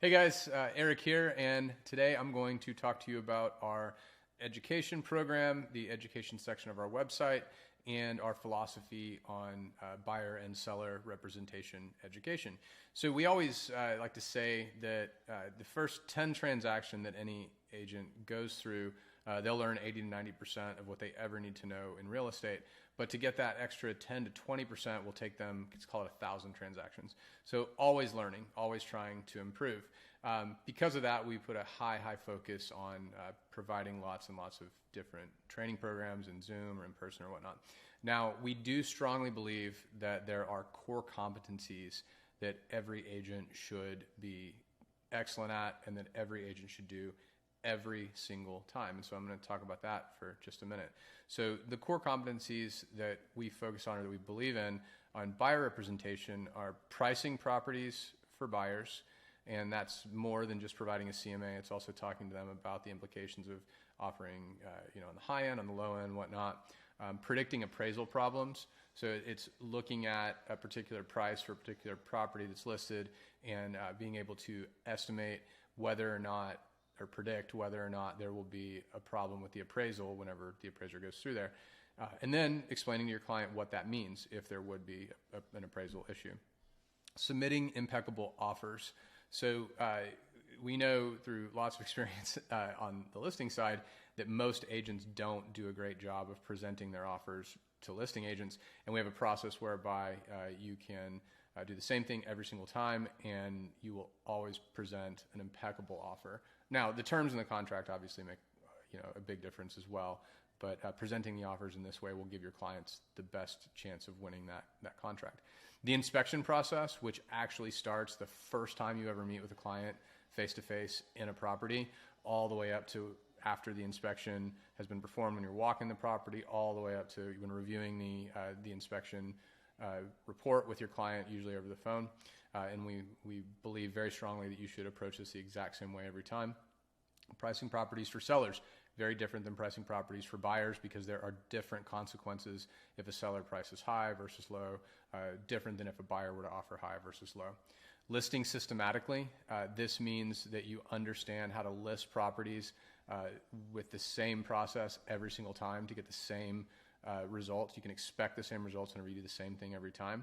Hey guys, Eric here, and today I'm going to talk to you about our education program, the education section of our website, and our philosophy on buyer and seller representation education. So we always like to say that the first 10 transactions that any agent goes through, they'll learn 80 to 90% of what they ever need to know in real estate. But to get that extra 10 to 20% will take them, let's call it 1,000 transactions. So always learning, always trying to improve. Because of that, we put a high focus on providing lots and lots of different training programs in Zoom or in person or whatnot. Now, we do strongly believe that there are core competencies that every agent should be excellent at and that every agent should do every single time. And so I'm going to talk about that for just a minute. So the core competencies that we focus on or that we believe in on buyer representation are pricing properties for buyers. And that's more than just providing a CMA. It's also talking to them about the implications of offering, on the high end, on the low end, whatnot. Predicting appraisal problems. So it's looking at a particular price for a particular property that's listed and being able to estimate whether or not or predict whether or not there will be a problem with the appraisal whenever the appraiser goes through there. And then explaining to your client what that means if there would be an appraisal issue. Submitting impeccable offers. So we know through lots of experience on the listing side that most agents don't do a great job of presenting their offers to listing agents. And we have a process whereby you can do the same thing every single time and you will always present an impeccable offer. Now, the terms in the contract obviously make a big difference as well, but presenting the offers in this way will give your clients the best chance of winning that contract. The inspection process, which actually starts the first time you ever meet with a client face-to-face in a property, all the way up to after the inspection has been performed when you're walking the property, all the way up to when reviewing the inspection report with your client, usually over the phone. And we believe very strongly that you should approach this the exact same way every time. Pricing properties for sellers, very different than pricing properties for buyers because there are different consequences if a seller prices high versus low, different than if a buyer were to offer high versus low. Listing systematically, this means that you understand how to list properties with the same process every single time to get the same results. You can expect the same results whenever you do the same thing every time.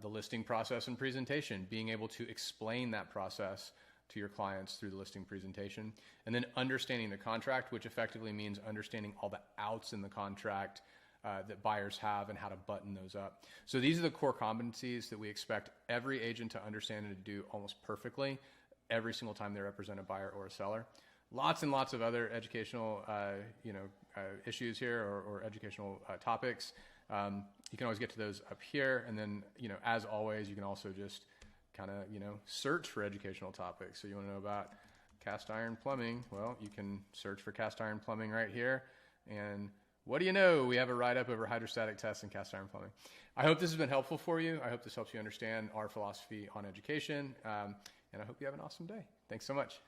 The listing process and presentation, being able to explain that process to your clients through the listing presentation, and then understanding the contract, which effectively means understanding all the outs in the contract that buyers have and how to button those up. So these are the core competencies that we expect every agent to understand and to do almost perfectly every single time they represent a buyer or a seller. Lots and lots of other educational issues here or educational topics. You can always get to those up here, and then as always, you can also just kind of search for educational topics. So you want to know about cast iron plumbing? Well, you can search for cast iron plumbing right here, and what do you know? We have a write-up over hydrostatic tests and cast iron plumbing. I hope this has been helpful for you. I hope this helps you understand our philosophy on education, and I hope you have an awesome day. Thanks so much.